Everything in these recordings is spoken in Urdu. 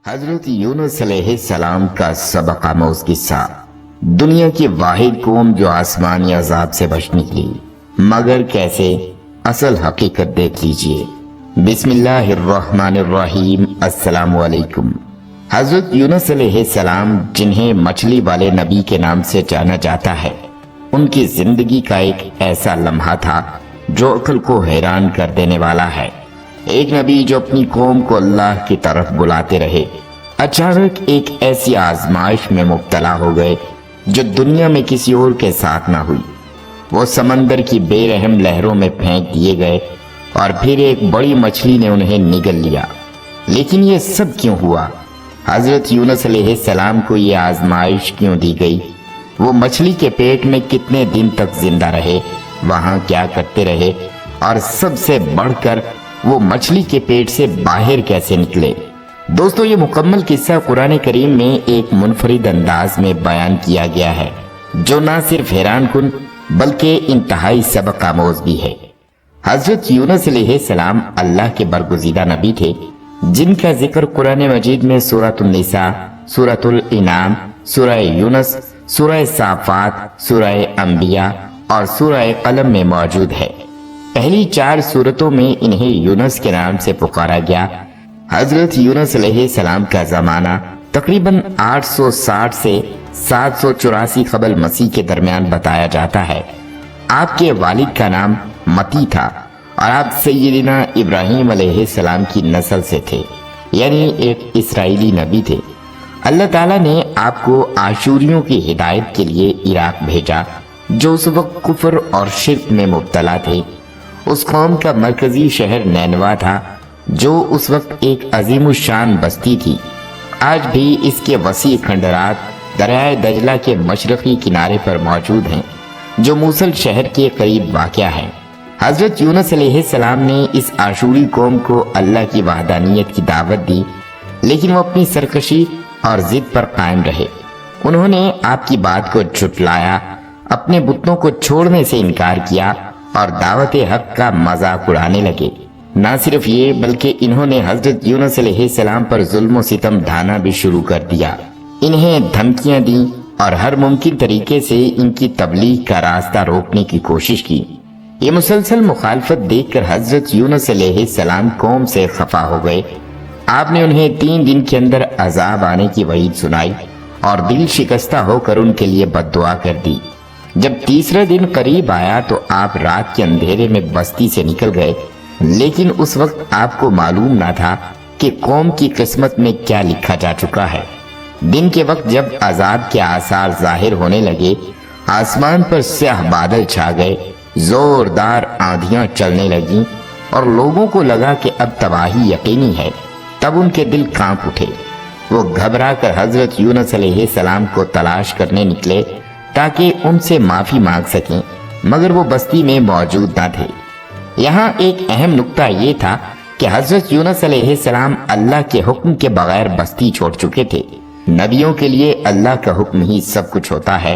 حضرت یونس علیہ السلام کا سبق آموز قصہ۔ دنیا کی واحد قوم جو آسمانی عذاب سے بچ نکلی، مگر کیسے؟ اصل حقیقت دیکھ لیجئے۔ بسم اللہ الرحمن الرحیم۔ السلام علیکم۔ حضرت یونس علیہ السلام، جنہیں مچھلی والے نبی کے نام سے جانا جاتا ہے، ان کی زندگی کا ایک ایسا لمحہ تھا جو عقل کو حیران کر دینے والا ہے۔ ایک نبی جو اپنی قوم کو اللہ کی طرف بلاتے رہے، اچانک ایک ایسی آزمائش میں مبتلا ہو گئے جو دنیا میں کسی اور کے ساتھ نہ ہوئی۔ وہ سمندر کی بے رحم لہروں میں پھینک دیے گئے اور پھر ایک بڑی مچھلی نے انہیں نگل لیا۔ لیکن یہ سب کیوں ہوا؟ حضرت یونس علیہ السلام کو یہ آزمائش کیوں دی گئی؟ وہ مچھلی کے پیٹ میں کتنے دن تک زندہ رہے، وہاں کیا کرتے رہے، اور سب سے بڑھ کر وہ مچھلی کے پیٹ سے باہر کیسے نکلے؟ دوستو، یہ مکمل قصہ قرآن کریم میں ایک منفرد انداز میں بیان کیا گیا ہے جو نہ صرف حیران کن بلکہ انتہائی سبق آموز بھی ہے۔ حضرت یونس علیہ السلام اللہ کے برگزیدہ نبی تھے، جن کا ذکر قرآن مجید میں سورۃ النساء، سورۃ الانعام، سورہ یونس، سورہ صافات، سورہ انبیاء اور سورہ قلم میں موجود ہے۔ پہلی 4 سورتوں میں انہیں یونس کے نام سے پکارا گیا۔ حضرت یونس علیہ السلام کا زمانہ تقریباً 860 سے 784 قبل مسیح کے درمیان بتایا جاتا ہے۔ آپ کے والد کا نام متی تھا اور آپ سیدنا ابراہیم علیہ السلام کی نسل سے تھے، یعنی ایک اسرائیلی نبی تھے۔ اللہ تعالیٰ نے آپ کو آشوریوں کی ہدایت کے لیے عراق بھیجا، جو اس وقت کفر اور شرک میں مبتلا تھے۔ اس قوم کا مرکزی شہر نینوا تھا، جو اس وقت ایک عظیم الشان بستی تھی۔ آج بھی اس کے وسیع کھنڈرات دریائے دجلہ کے مشرقی کنارے پر موجود ہیں، جو موصل شہر کے قریب واقع ہے۔ حضرت یونس علیہ السلام نے اس آشوری قوم کو اللہ کی وحدانیت کی دعوت دی، لیکن وہ اپنی سرکشی اور ضد پر قائم رہے۔ انہوں نے آپ کی بات کو جھٹلایا، اپنے بتوں کو چھوڑنے سے انکار کیا اور دعوت حق کا مذاق اڑانے لگے۔ نہ صرف یہ بلکہ انہوں نے حضرت یونس علیہ السلام پر ظلم و ستم ڈھانا بھی شروع کر دیا، انہیں دھمکیاں دیں اور ہر ممکن طریقے سے ان کی تبلیغ کا راستہ روکنے کی کوشش کی۔ یہ مسلسل مخالفت دیکھ کر حضرت یونس علیہ السلام قوم سے خفا ہو گئے۔ آپ نے انہیں 3 دن کے اندر عذاب آنے کی وعید سنائی اور دل شکستہ ہو کر ان کے لیے بد دعا کر دی۔ جب تیسرا دن قریب آیا تو آپ رات کے اندھیرے میں بستی سے نکل گئے، لیکن اس وقت آپ کو معلوم نہ تھا کہ قوم کی قسمت میں کیا لکھا جا چکا ہے۔ دن کے وقت جب عذاب کے آثار ظاہر ہونے لگے، آسمان پر سیاہ بادل چھا گئے، زوردار آندھیاں چلنے لگیں اور لوگوں کو لگا کہ اب تباہی یقینی ہے، تب ان کے دل کانپ اٹھے۔ وہ گھبرا کر حضرت یونس علیہ السلام کو تلاش کرنے نکلے تاکہ ان سے معافی مانگ سکیں، مگر وہ بستی میں موجود نہ تھے۔ یہاں ایک اہم نقطہ یہ تھا کہ حضرت یونس علیہ السلام اللہ کے حکم کے بغیر بستی چھوڑ چکے تھے۔ نبیوں کے لیے اللہ کا حکم ہی سب کچھ ہوتا ہے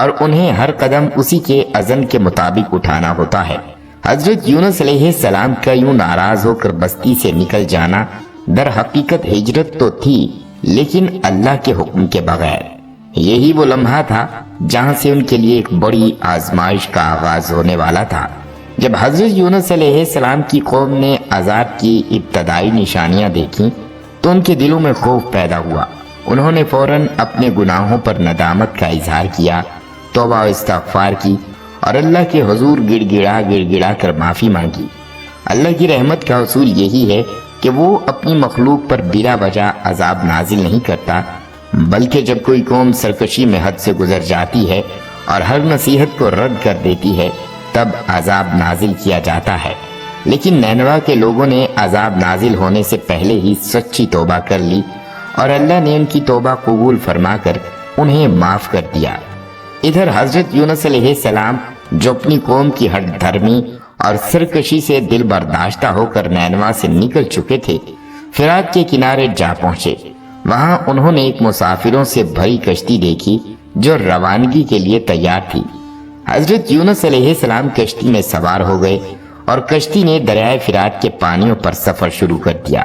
اور انہیں ہر قدم اسی کے اذن کے مطابق اٹھانا ہوتا ہے۔ حضرت یونس علیہ السلام کا یوں ناراض ہو کر بستی سے نکل جانا در حقیقت ہجرت تو تھی، لیکن اللہ کے حکم کے بغیر۔ یہی وہ لمحہ تھا جہاں سے ان کے لیے ایک بڑی آزمائش کا آغاز ہونے والا تھا۔ جب حضرت یونس علیہ السلام کی قوم نے عذاب کی ابتدائی نشانیاں دیکھیں تو ان کے دلوں میں خوف پیدا ہوا۔ انہوں نے فوراً اپنے گناہوں پر ندامت کا اظہار کیا، توبہ و استغفار کی اور اللہ کے حضور گڑ گڑا کر معافی مانگی۔ اللہ کی رحمت کا اصول یہی ہے کہ وہ اپنی مخلوق پر بلا وجہ عذاب نازل نہیں کرتا، بلکہ جب کوئی قوم سرکشی میں حد سے گزر جاتی ہے اور ہر نصیحت کو رد کر دیتی ہے تب عذاب نازل کیا جاتا ہے۔ لیکن نینوا کے لوگوں نے عذاب نازل ہونے سے پہلے ہی سچی توبہ کر لی اور اللہ نے ان کی توبہ قبول فرما کر انہیں معاف کر دیا۔ ادھر حضرت یونس علیہ السلام جو اپنی قوم کی ہٹ دھرمی اور سرکشی سے دل برداشتہ ہو کر نینوا سے نکل چکے تھے، فرات کے کنارے جا پہنچے۔ وہاں انہوں نے ایک مسافروں سے بھری کشتی دیکھی جو روانگی کے لیے تیار تھی۔ حضرت یونس علیہ السلام کشتی میں سوار ہو گئے اور کشتی نے دریائے فرات کے پانیوں پر سفر شروع کر دیا۔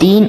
3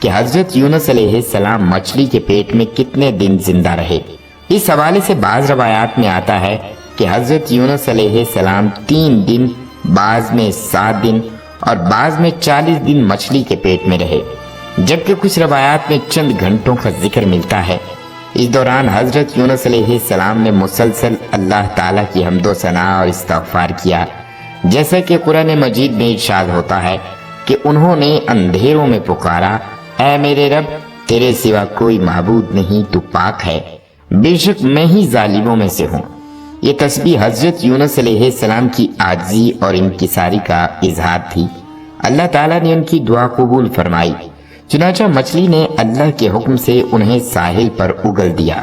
کہ حضرت یونس علیہ السلام مچھلی کے پیٹ میں کتنے دن زندہ رہے۔ اس حوالے سے بعض روایات میں آتا ہے کہ حضرت یونس علیہ السلام 3 دن، بعض میں 7 دن اور بعض میں 40 دن مچھلی کے پیٹ میں رہے، جبکہ کچھ روایات میں چند گھنٹوں کا ذکر ملتا ہے۔ اس دوران حضرت یونس علیہ السلام نے مسلسل اللہ تعالیٰ کی حمد و ثنا اور استغفار کیا، جیسا کہ قرآن مجید میں ارشاد ہوتا ہے کہ انہوں نے اندھیروں میں پکارا، اے میرے رب، تیرے سوا کوئی معبود نہیں، تو پاک ہے، بے شک میں ہی ظالموں میں سے ہوں۔ یہ تسبیح حضرت یونس علیہ السلام کی عاجزی اور انکساری کا اظہار تھی۔ اللہ تعالیٰ نے ان کی دعا قبول فرمائی، چنانچہ مچھلی نے اللہ کے حکم سے انہیں ساحل پر اگل دیا۔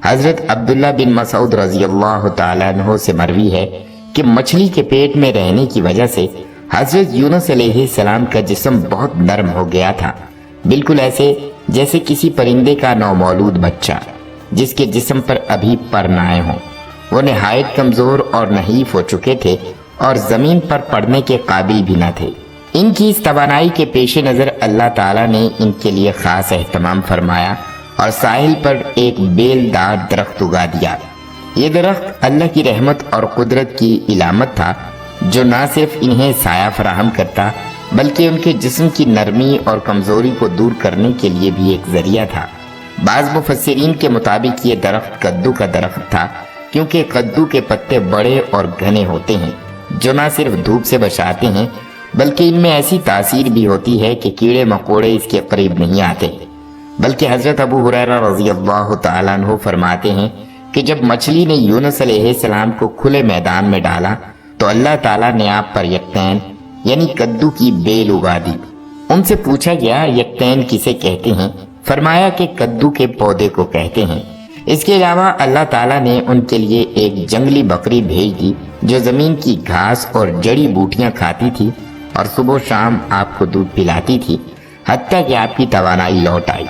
حضرت عبداللہ بن مسعود رضی اللہ تعالیٰ عنہ سے مروی ہے کہ مچھلی کے پیٹ میں رہنے کی وجہ سے حضرت یونس علیہ السلام کا جسم بہت نرم ہو گیا تھا، بالکل ایسے جیسے کسی پرندے کا نومولود بچہ جس کے جسم پر ابھی پر نہ آئے ہوں۔ وہ نہایت کمزور اور نحیف ہو چکے تھے اور زمین پر پڑنے کے قابل بھی نہ تھے۔ ان کی اس توانائی کے پیش نظر اللہ تعالیٰ نے ان کے لیے خاص اہتمام فرمایا اور ساحل پر ایک بیل دار درخت اگا دیا۔ یہ درخت اللہ کی رحمت اور قدرت کی علامت تھا، جو نہ صرف انہیں سایہ فراہم کرتا بلکہ ان کے جسم کی نرمی اور کمزوری کو دور کرنے کے لیے بھی ایک ذریعہ تھا۔ بعض مفسرین کے مطابق یہ درخت کدو کا درخت تھا، کیونکہ کدو کے پتے بڑے اور گھنے ہوتے ہیں جو نہ صرف دھوپ سے بچاتے ہیں بلکہ ان میں ایسی تاثیر بھی ہوتی ہے کہ کیڑے مکوڑے اس کے قریب نہیں آتے۔ بلکہ حضرت ابو ہریرہ رضی اللہ تعالیٰ عنہ فرماتے ہیں کہ جب مچھلی نے یونس علیہ السلام کو کھلے میدان میں ڈالا تو اللہ تعالیٰ نے آپ پر یقین یعنی کدو کی بیل اگا دی۔ ان سے پوچھا گیا یقین کسے کہتے ہیں؟ فرمایا کہ کدو کے پودے کو کہتے ہیں۔ اس کے علاوہ اللہ تعالیٰ نے ان کے لیے ایک جنگلی بکری بھیج دی جو زمین کی گھاس اور جڑی بوٹیاں کھاتی تھی اور صبح و شام آپ کو دودھ پلاتی تھی، حتیٰ کہ آپ کی توانائی لوٹ آئی۔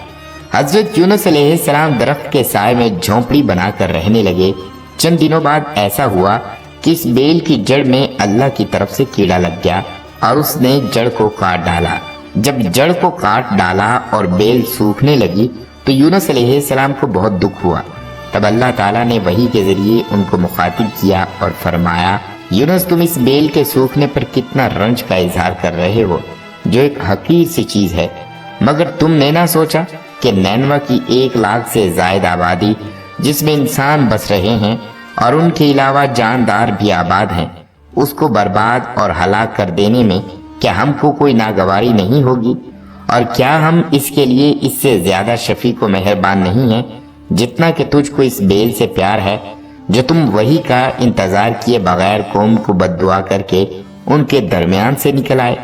حضرت یونس علیہ السلام درخت کے سائے میں جھونپڑی بنا کر رہنے لگے۔ چند دنوں بعد ایسا ہوا کہ اس بیل کی جڑ میں اللہ کی طرف سے کیڑا لگ گیا اور اس نے جڑ کو کاٹ ڈالا۔ جب جڑ کو کاٹ ڈالا اور بیل سوکھنے لگی تو یونس علیہ السلام کو بہت دکھ ہوا۔ تب اللہ تعالیٰ نے وحی کے ذریعے ان کو مخاطب کیا اور فرمایا، یونس، تم اس بیل کے سوکھنے پر کتنا رنج کا اظہار کر رہے ہو، جو ایک حقیر سی چیز ہے، مگر تم نے نہ سوچا کہ نینوا کی 1 لاکھ سے زائد آبادی جس میں انسان بس رہے ہیں اور ان کے علاوہ جاندار بھی آباد ہیں، اس کو برباد اور ہلاک کر دینے میں کیا ہم کو کوئی ناگواری نہیں ہوگی؟ اور کیا ہم اس کے لیے اس سے زیادہ شفیق و مہربان نہیں ہیں جتنا کہ تجھ کو اس بیل سے پیار ہے جو تم وحی کا انتظار کیے بغیر قوم کو بد دعا کر کے ان کے درمیان سے نکل آئے۔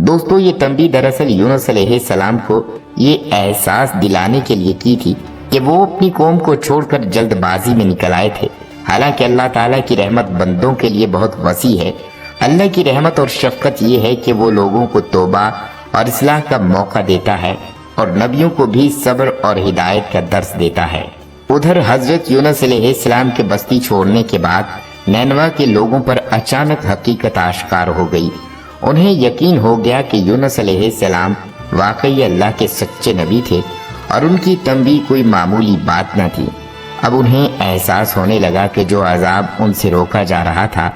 دوستو، یہ تنبیہ دراصل یونس علیہ السلام کو یہ احساس دلانے کے لیے کی تھی کہ وہ اپنی قوم کو چھوڑ کر جلد بازی میں نکل آئے تھے۔ حالانکہ اللہ تعالیٰ کی رحمت بندوں کے لیے بہت وسیع ہے۔ اللہ کی رحمت اور شفقت یہ ہے کہ وہ لوگوں کو توبہ اور اصلاح کا موقع دیتا ہے اور نبیوں کو بھی صبر اور ہدایت کا درس دیتا ہے۔ ادھر حضرت یونس علیہ السلام کے بستی چھوڑنے کے بعد نینوا کے لوگوں پر اچانک حقیقت آشکار ہو گئی۔ انہیں یقین ہو گیا کہ یونس علیہ السلام واقعی اللہ کے سچے نبی تھے اور ان کی تنبیہ کوئی معمولی بات نہ تھی۔ اب انہیں احساس ہونے لگا کہ جو عذاب ان سے روکا جا رہا تھا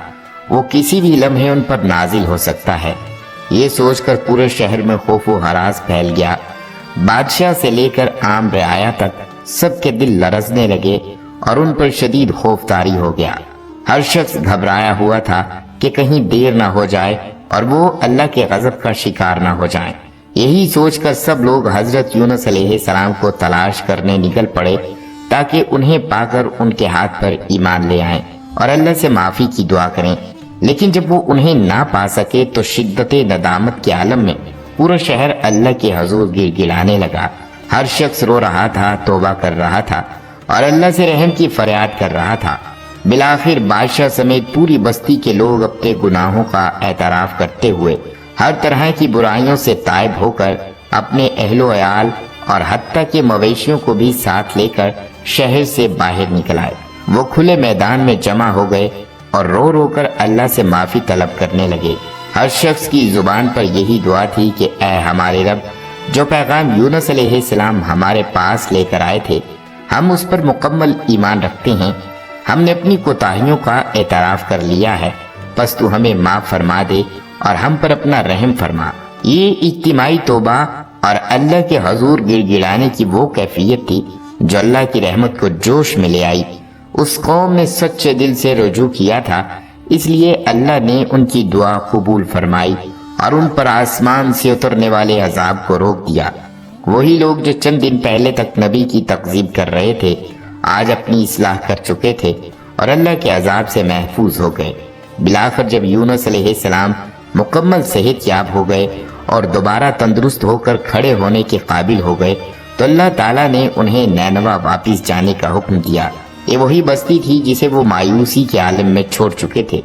وہ کسی بھی لمحے ان پر نازل ہو سکتا ہے۔ یہ سوچ کر پورے شہر میں خوف و ہراس پھیل گیا۔ بادشاہ سے لے کر عام رعایا تک سب کے دل لرزنے لگے اور ان پر شدید خوف طاری ہو گیا۔ ہر شخص گھبرایا ہوا تھا کہ کہیں دیر نہ ہو جائے اور وہ اللہ کے غضب کا شکار نہ ہو جائیں۔ یہی سوچ کر سب لوگ حضرت یونس علیہ السلام کو تلاش کرنے نکل پڑے تاکہ انہیں پا کر ان کے ہاتھ پر ایمان لے آئیں اور اللہ سے معافی کی دعا کریں۔ لیکن جب وہ انہیں نہ پا سکے تو شدت ندامت کے عالم میں پورا شہر اللہ کے حضور گڑ گڑانے لگا۔ ہر شخص رو رہا تھا، توبہ کر رہا تھا اور اللہ سے رحم کی فریاد کر رہا تھا۔ بالآخر بادشاہ سمیت پوری بستی کے لوگ اپنے گناہوں کا اعتراف کرتے ہوئے ہر طرح کی برائیوں سے تائب ہو کر اپنے اہل و عیال اور حتیٰ کہ مویشیوں کو بھی ساتھ لے کر شہر سے باہر نکل آئے۔ وہ کھلے میدان میں جمع ہو گئے اور رو رو کر اللہ سے معافی طلب کرنے لگے۔ ہر شخص کی زبان پر یہی دعا تھی کہ اے ہمارے رب، جو پیغام یونس علیہ السلام ہمارے پاس لے کر آئے تھے ہم اس پر مکمل ایمان رکھتے ہیں۔ ہم نے اپنی کوتاہیوں کا اعتراف کر لیا ہے، پس تو ہمیں معاف فرما دے اور ہم پر اپنا رحم فرما۔ یہ اجتماعی توبہ اور اللہ کے حضور گڑ گڑانے کی وہ کیفیت تھی جو اللہ کی رحمت کو جوش میں لے آئی۔ اس قوم نے سچے دل سے رجوع کیا تھا، اس لیے اللہ نے ان کی دعا قبول فرمائی اور ان پر آسمان سے اترنے والے عذاب کو روک دیا۔ وہی لوگ جو چند دن پہلے تک نبی کی تکذیب کر رہے تھے آج اپنی اصلاح کر چکے تھے اور اللہ کے عذاب سے محفوظ ہو گئے۔ بالآخر جب یونس علیہ السلام مکمل صحت یاب ہو گئے اور دوبارہ تندرست ہو کر کھڑے ہونے کے قابل ہو گئے تو اللہ تعالیٰ نے انہیں نینوا واپس جانے کا حکم دیا۔ یہ وہی بستی تھی جسے وہ مایوسی کے عالم میں چھوڑ چکے تھے،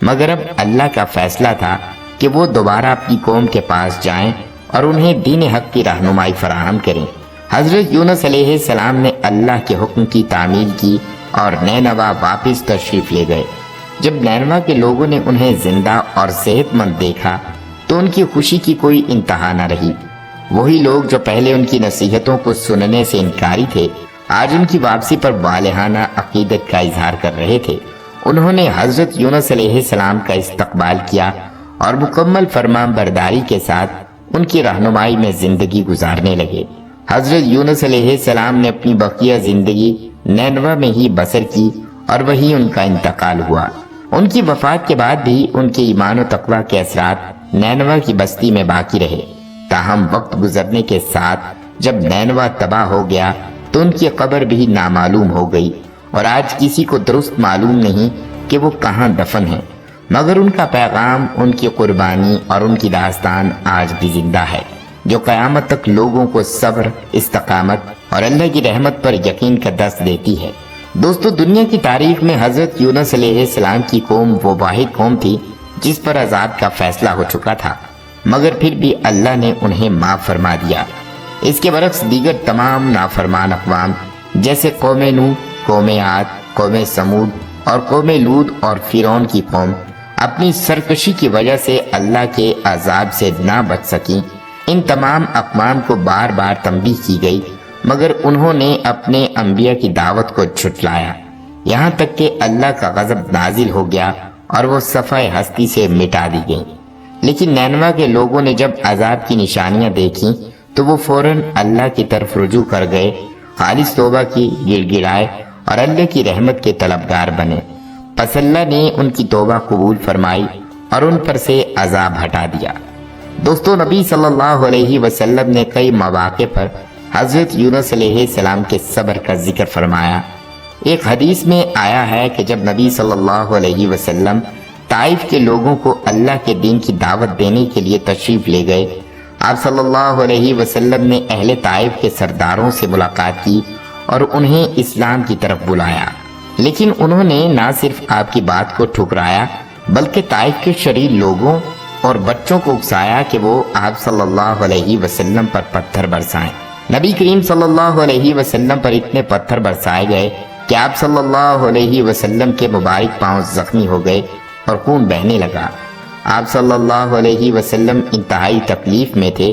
مگر اب اللہ کا فیصلہ تھا کہ وہ دوبارہ اپنی قوم کے پاس جائیں اور انہیں دین حق کی رہنمائی فراہم کریں۔ حضرت یونس علیہ السلام نے اللہ کے حکم کی تعمیل کی اور نینوا واپس تشریف لے گئے۔ جب نینوا کے لوگوں نے انہیں زندہ اور صحت مند دیکھا تو ان کی خوشی کی کوئی انتہا نہ رہی۔ وہی لوگ جو پہلے ان کی نصیحتوں کو سننے سے انکاری تھے آج ان کی واپسی پر والہانہ عقیدت کا اظہار کر رہے تھے۔ انہوں نے حضرت یونس علیہ السلام کا استقبال کیا اور مکمل فرمان برداری کے ساتھ ان کی رہنمائی میں زندگی گزارنے لگے۔ حضرت یونس علیہ السلام نے اپنی بقیہ زندگی نینوا میں ہی بسر کی اور وہی ان کا انتقال ہوا۔ ان کی وفات کے بعد بھی ان کے ایمان و تقوی کے اثرات نینوا کی بستی میں باقی رہے۔ تاہم وقت گزرنے کے ساتھ جب نینوا تباہ ہو گیا تو ان کی قبر بھی نامعلوم ہو گئی اور آج کسی کو درست معلوم نہیں کہ وہ کہاں دفن ہے، مگر ان کا پیغام، ان کی قربانی اور ان کی داستان آج بھی زندہ ہے، جو قیامت تک لوگوں کو صبر، استقامت اور اللہ کی رحمت پر یقین کا درس دیتی ہے۔ دوستو، دنیا کی تاریخ میں حضرت یونس علیہ السلام کی قوم وہ واحد قوم تھی جس پر عذاب کا فیصلہ ہو چکا تھا، مگر پھر بھی اللہ نے انہیں معاف فرما دیا۔ اس کے برعکس دیگر تمام نافرمان اقوام جیسے قوم نوح، قوم عاد، قوم سمود اور قوم لوط اور فرعون کی قوم اپنی سرکشی کی وجہ سے اللہ کے عذاب سے نہ بچ سکیں۔ ان تمام اقوام کو بار بار تنبیہ کی گئی، مگر انہوں نے اپنے انبیاء کی دعوت کو جھٹلایا، یہاں تک کہ اللہ کا غضب نازل ہو گیا اور وہ صفحہ ہستی سے مٹا دی گئیں۔ لیکن نینوا کے لوگوں نے جب عذاب کی نشانیاں دیکھیں تو وہ فوراً اللہ کی طرف رجوع کر گئے، خالص توبہ کی، گڑ گڑائے اور اللہ کی رحمت کے طلبگار بنے۔ پس اللہ نے ان کی توبہ قبول فرمائی اور ان پر سے عذاب ہٹا دیا۔ دوستو، نبی صلی اللہ علیہ وسلم نے کئی مواقع پر حضرت یونس علیہ السلام کے صبر کا ذکر فرمایا۔ ایک حدیث میں آیا ہے کہ جب نبی صلی اللہ علیہ وسلم طائف کے لوگوں کو اللہ کے دین کی دعوت دینے کے لیے تشریف لے گئے، آپ صلی اللہ علیہ وسلم نے اہل طائف کے سرداروں سے ملاقات کی اور انہیں اسلام کی طرف بلایا، لیکن انہوں نے نہ صرف آپ کی بات کو ٹھکرایا بلکہ طائف کے شریر لوگوں اور بچوں کو اکسایا کہ وہ آپ صلی اللہ علیہ وسلم پر پتھر برسائیں۔ نبی کریم صلی اللہ علیہ وسلم پر اتنے پتھر برسائے گئے کہ آپ صلی اللہ علیہ وسلم کے مبارک پاؤں زخمی ہو گئے اور خون بہنے لگا۔ آپ صلی اللہ علیہ وسلم انتہائی تکلیف میں تھے،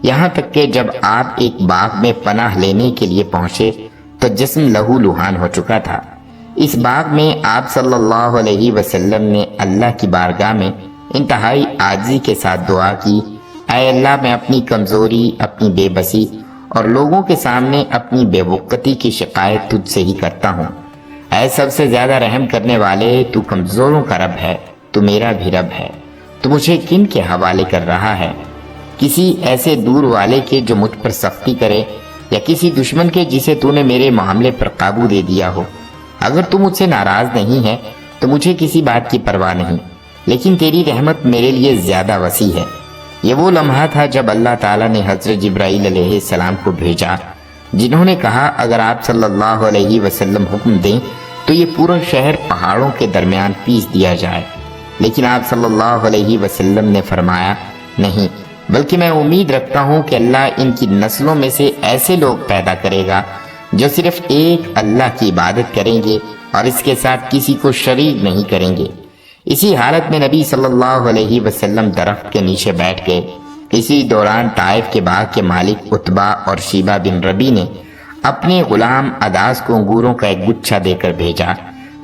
یہاں تک کہ جب آپ ایک باغ میں پناہ لینے کے لیے پہنچے تو جسم لہو لہان ہو چکا تھا۔ اس باغ میں آپ صلی اللہ علیہ وسلم نے اللہ کی بارگاہ میں انتہائی عاجزی کے ساتھ دعا کی، اے اللہ، میں اپنی کمزوری، اپنی بے بسی اور لوگوں کے سامنے اپنی بے وقتی کی شکایت تجھ سے ہی کرتا ہوں۔ اے سب سے زیادہ رحم کرنے والے، تو کمزوروں کا رب ہے، تو میرا بھی رب ہے۔ تو مجھے کن کے حوالے کر رہا ہے؟ کسی ایسے دور والے کے جو مجھ پر سختی کرے، یا کسی دشمن کے جسے تو نے میرے معاملے پر قابو دے دیا ہو؟ اگر تو مجھ سے ناراض نہیں ہے تو مجھے کسی بات کی پرواہ نہیں، لیکن تیری رحمت میرے لیے زیادہ وسیع ہے۔ یہ وہ لمحہ تھا جب اللہ تعالیٰ نے حضرت جبرائیل علیہ السلام کو بھیجا، جنہوں نے کہا اگر آپ صلی اللہ علیہ وسلم حکم دیں تو یہ پورا شہر پہاڑوں کے درمیان پیس دیا جائے، لیکن آپ صلی اللہ علیہ وسلم نے فرمایا نہیں، بلکہ میں امید رکھتا ہوں کہ اللہ ان کی نسلوں میں سے ایسے لوگ پیدا کرے گا جو صرف ایک اللہ کی عبادت کریں گے اور اس کے ساتھ کسی کو شریک نہیں کریں گے۔ اسی حالت میں نبی صلی اللہ علیہ وسلم درخت کے نیچے بیٹھ گئے۔ اسی دوران طائف کے باغ کے مالک عتبہ اور شیبہ بن ربی نے اپنے غلام اداس کو انگوروں کا ایک گچھا دے کر بھیجا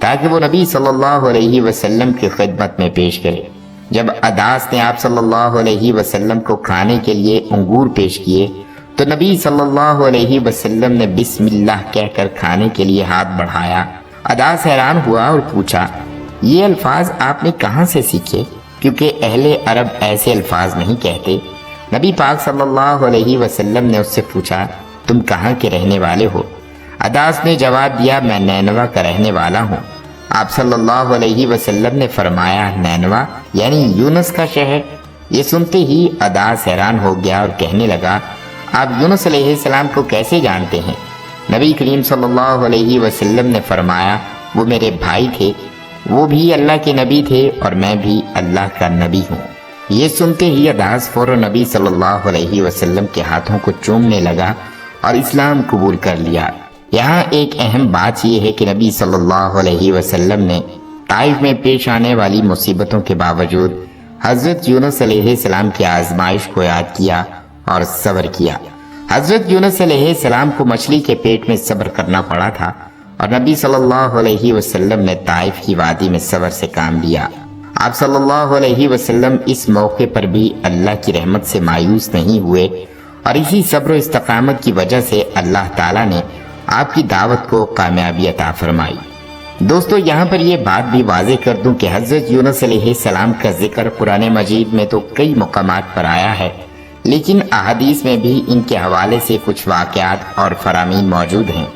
تاکہ وہ نبی صلی اللہ علیہ وسلم کی خدمت میں پیش کرے۔ جب اداس نے آپ صلی اللہ علیہ وسلم کو کھانے کے لیے انگور پیش کیے تو نبی صلی اللہ علیہ وسلم نے بسم اللہ کہہ کر کھانے کے لیے ہاتھ بڑھایا۔ اداس حیران ہوا اور پوچھا، یہ الفاظ آپ نے کہاں سے سیکھے؟ کیونکہ اہل عرب ایسے الفاظ نہیں کہتے۔ نبی پاک صلی اللہ علیہ وسلم نے اس سے پوچھا، تم کہاں کے رہنے والے ہو؟ اداس نے جواب دیا، میں نینوا کا رہنے والا ہوں۔ آپ صلی اللہ علیہ وسلم نے فرمایا، نینوا یعنی یونس کا شہر؟ یہ سنتے ہی اداس حیران ہو گیا اور کہنے لگا، آپ یونس علیہ السلام کو کیسے جانتے ہیں؟ نبی کریم صلی اللہ علیہ وسلم نے فرمایا، وہ میرے بھائی تھے، وہ بھی اللہ کے نبی تھے اور میں بھی اللہ کا نبی ہوں۔ یہ سنتے ہی اداس فوراً نبی صلی اللہ علیہ وسلم کے ہاتھوں کو چومنے لگا اور اسلام قبول کر لیا۔ یہاں ایک اہم بات یہ ہے کہ نبی صلی اللہ علیہ وسلم نے طائف میں پیش آنے والی مصیبتوں کے باوجود حضرت یونس علیہ السلام کی آزمائش کو یاد کیا اور صبر کیا۔ حضرت یونس علیہ السلام کو مچھلی کے پیٹ میں صبر کرنا پڑا تھا اور نبی صلی اللہ علیہ وسلم نے طائف کی وادی میں صبر سے کام لیا۔ آپ صلی اللہ علیہ وسلم اس موقع پر بھی اللہ کی رحمت سے مایوس نہیں ہوئے اور اسی صبر و استقامت کی وجہ سے اللہ تعالیٰ نے آپ کی دعوت کو کامیابی عطا فرمائی۔ دوستو، یہاں پر یہ بات بھی واضح کر دوں کہ حضرت یونس علیہ السلام کا ذکر قرآن مجید میں تو کئی مقامات پر آیا ہے، لیکن احادیث میں بھی ان کے حوالے سے کچھ واقعات اور فرامین موجود ہیں۔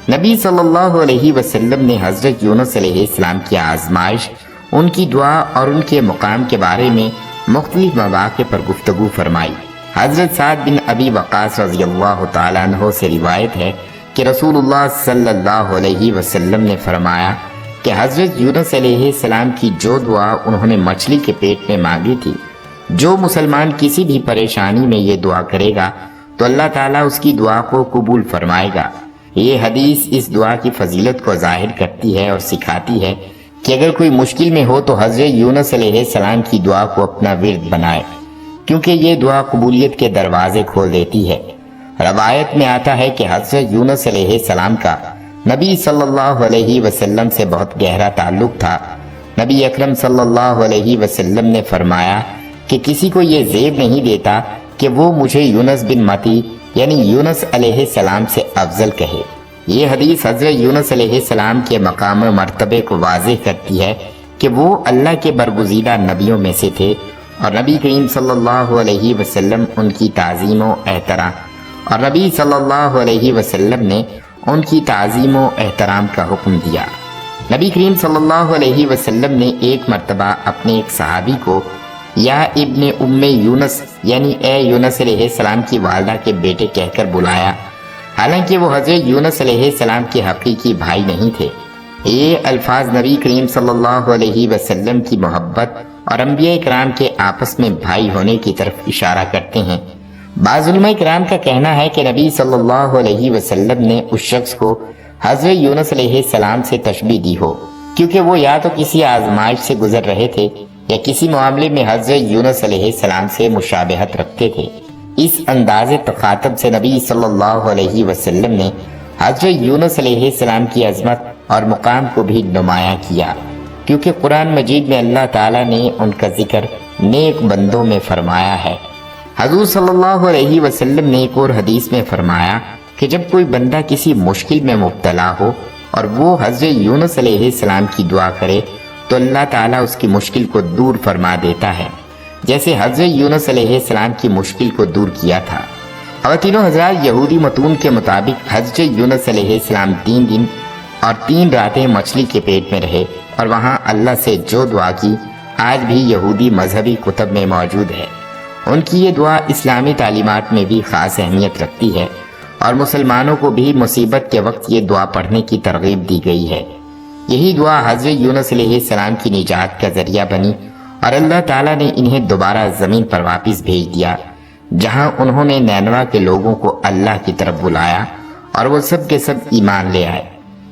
نبی صلی اللہ علیہ وسلم نے حضرت یونس علیہ السلام کی آزمائش، ان کی دعا اور ان کے مقام کے بارے میں مختلف مواقع پر گفتگو فرمائی۔ حضرت سعد بن ابی وقاص رضی اللہ تعالیٰ عنہ سے روایت ہے کہ رسول اللہ صلی اللہ علیہ وسلم نے فرمایا کہ حضرت یونس علیہ السلام کی جو دعا انہوں نے مچھلی کے پیٹ میں مانگی تھی، جو مسلمان کسی بھی پریشانی میں یہ دعا کرے گا تو اللہ تعالیٰ اس کی دعا کو قبول فرمائے گا۔ یہ حدیث اس دعا کی فضیلت کو ظاہر کرتی ہے اور سکھاتی ہے کہ اگر کوئی مشکل میں ہو تو حضرت یونس علیہ السلام کی دعا کو اپنا ورد بنائے، کیونکہ یہ دعا قبولیت کے دروازے کھول دیتی ہے۔ روایت میں آتا ہے کہ حضرت یونس علیہ السلام کا نبی صلی اللہ علیہ وسلم سے بہت گہرا تعلق تھا۔ نبی اکرم صلی اللہ علیہ وسلم نے فرمایا کہ کسی کو یہ زیب نہیں دیتا کہ وہ مجھے یونس بن متی یعنی یونس علیہ السلام سے افضل کہے۔ یہ حدیث حضرت یونس علیہ السلام کے مقام و مرتبے کو واضح کرتی ہے کہ وہ اللہ کے برگزیدہ نبیوں میں سے تھے اور نبی کریم صلی اللہ علیہ وسلم ان کی تعظیم و احترام اور نبی صلی اللہ علیہ وسلم نے ان کی تعظیم و احترام کا حکم دیا۔ نبی کریم صلی اللہ علیہ وسلم نے ایک مرتبہ اپنے ایک صحابی کو یا ابن ام یونس یعنی اے یونس علیہ السلام کی والدہ کے بیٹے کہہ کر بلایا، حالانکہ وہ حضرت یونس علیہ السلام کے حقیقی بھائی نہیں تھے۔ یہ الفاظ نبی کریم صلی اللہ علیہ وسلم کی محبت اور انبیاء کرام کے آپس میں بھائی ہونے کی طرف اشارہ کرتے ہیں۔ بعض علماء کرام کا کہنا ہے کہ نبی صلی اللہ علیہ وسلم نے اس شخص کو حضرت یونس علیہ السلام سے تشبیہ دی ہو، کیونکہ وہ یا تو کسی آزمائش سے گزر رہے تھے یا کسی معاملے میں حضرت یونس علیہ السلام سے مشابہت رکھتے تھے۔ اس انداز تخاطب سے نبی صلی اللہ علیہ وسلم نے حضرت یونس علیہ السلام کی عظمت اور مقام کو بھی نمایاں کیا، کیونکہ قرآن مجید میں اللہ تعالیٰ نے ان کا ذکر نیک بندوں میں فرمایا ہے۔ حضور صلی اللہ علیہ وسلم نے ایک اور حدیث میں فرمایا کہ جب کوئی بندہ کسی مشکل میں مبتلا ہو اور وہ حضرت یونس علیہ السلام کی دعا کرے تو اللہ تعالیٰ اس کی مشکل کو دور فرما دیتا ہے، جیسے حضرت یونس علیہ السلام کی مشکل کو دور کیا تھا۔ خواتینوں حضرات، یہودی متون کے مطابق حضرت یونس علیہ السلام 3 دن اور 3 راتیں مچھلی کے پیٹ میں رہے اور وہاں اللہ سے جو دعا کی آج بھی یہودی مذہبی کتب میں موجود ہے۔ ان کی یہ دعا اسلامی تعلیمات میں بھی خاص اہمیت رکھتی ہے اور مسلمانوں کو بھی مصیبت کے وقت یہ دعا پڑھنے کی ترغیب دی گئی ہے۔ یہی دعا حضرت یونس علیہ السلام کی نجات کا ذریعہ بنی اور اللہ تعالیٰ نے انہیں دوبارہ زمین پر واپس بھیج دیا، جہاں انہوں نے نینوا کے لوگوں کو اللہ کی طرف بلایا اور وہ سب کے سب ایمان لے آئے۔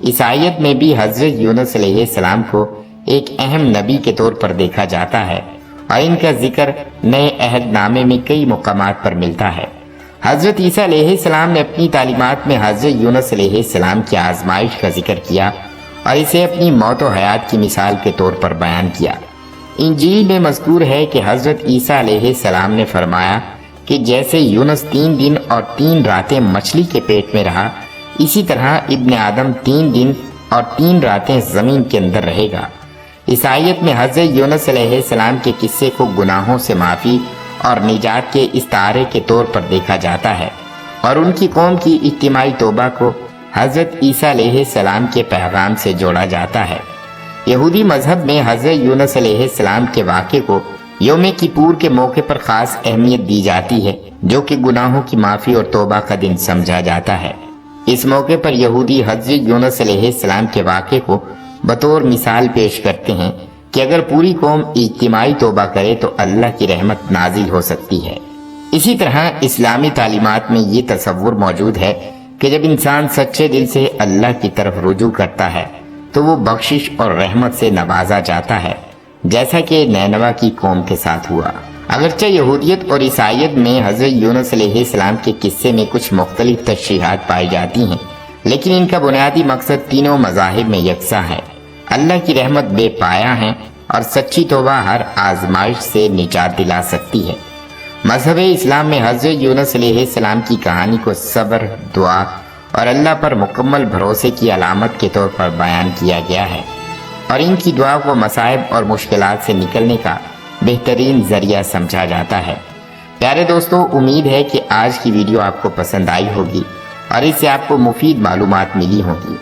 اس آیت میں بھی حضرت یونس علیہ السلام کو ایک اہم نبی کے طور پر دیکھا جاتا ہے اور ان کا ذکر نئے عہد نامے میں کئی مقامات پر ملتا ہے۔ حضرت عیسیٰ علیہ السلام نے اپنی تعلیمات میں حضرت یونس علیہ السلام کی آزمائش کا ذکر کیا اور اسے اپنی موت و حیات کی مثال کے طور پر بیان کیا۔ انجیل میں مذکور ہے کہ حضرت عیسیٰ علیہ السلام نے فرمایا کہ جیسے یونس 3 دن اور 3 راتیں مچھلی کے پیٹ میں رہا، اسی طرح ابن آدم 3 دن اور 3 راتیں زمین کے اندر رہے گا۔ اس آیت میں حضرت یونس علیہ السلام کے قصے کو گناہوں سے معافی اور نجات کے استعارے کے طور پر دیکھا جاتا ہے، اور ان کی قوم کی اجتماعی توبہ کو حضرت عیسیٰ علیہ السلام کے پیغام سے جوڑا جاتا ہے۔ یہودی مذہب میں حضرت یونس علیہ السلام کے واقعے کو یوم کیپور کے موقع پر خاص اہمیت دی جاتی ہے، جو کہ گناہوں کی معافی اور توبہ کا دن سمجھا جاتا ہے۔ اس موقع پر یہودی حضرت یونس علیہ السلام کے واقعے کو بطور مثال پیش کرتے ہیں کہ اگر پوری قوم اجتماعی توبہ کرے تو اللہ کی رحمت نازل ہو سکتی ہے۔ اسی طرح اسلامی تعلیمات میں یہ تصور موجود ہے کہ جب انسان سچے دل سے اللہ کی طرف رجوع کرتا ہے تو وہ بخشش اور رحمت سے نوازا جاتا ہے، جیسا کہ نینوا کی قوم کے ساتھ ہوا۔ اگرچہ یہودیت اور عیسائیت میں حضرت یونس علیہ السلام کے قصے میں کچھ مختلف تشریحات پائی جاتی ہیں، لیکن ان کا بنیادی مقصد تینوں مذاہب میں یکساں ہے۔ اللہ کی رحمت بے پایہ ہے اور سچی توبہ ہر آزمائش سے نجات دلا سکتی ہے۔ مذہب اسلام میں حضرت یونس علیہ السلام کی کہانی کو صبر، دعا اور اللہ پر مکمل بھروسے کی علامت کے طور پر بیان کیا گیا ہے، اور ان کی دعا کو مصائب اور مشکلات سے نکلنے کا بہترین ذریعہ سمجھا جاتا ہے۔ پیارے دوستو، امید ہے کہ آج کی ویڈیو آپ کو پسند آئی ہوگی اور اس سے آپ کو مفید معلومات ملی ہوں گی۔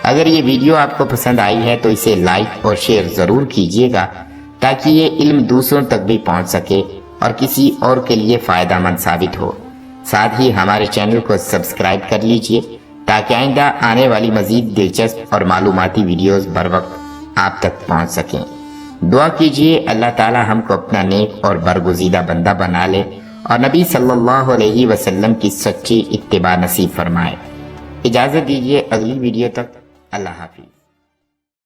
اگر یہ ویڈیو آپ کو پسند آئی ہے تو اسے لائک اور شیئر ضرور کیجیے گا تاکہ یہ علم دوسروں تک بھی پہنچ سکے اور کسی اور کے لیے فائدہ مند ثابت ہو۔ ساتھ ہی ہمارے چینل کو سبسکرائب کر لیجیے تاکہ آئندہ آنے والی مزید دلچسپ اور معلوماتی ویڈیوز بر وقت آپ تک پہنچ سکیں۔ دعا کیجیے اللہ تعالی ہم کو اپنا نیک اور برگزیدہ بندہ بنا لے اور نبی صلی اللہ علیہ وسلم کی سچی اتباع نصیب فرمائے۔ اجازت دیجیے اگلی ویڈیو تک، اللہ حافظ۔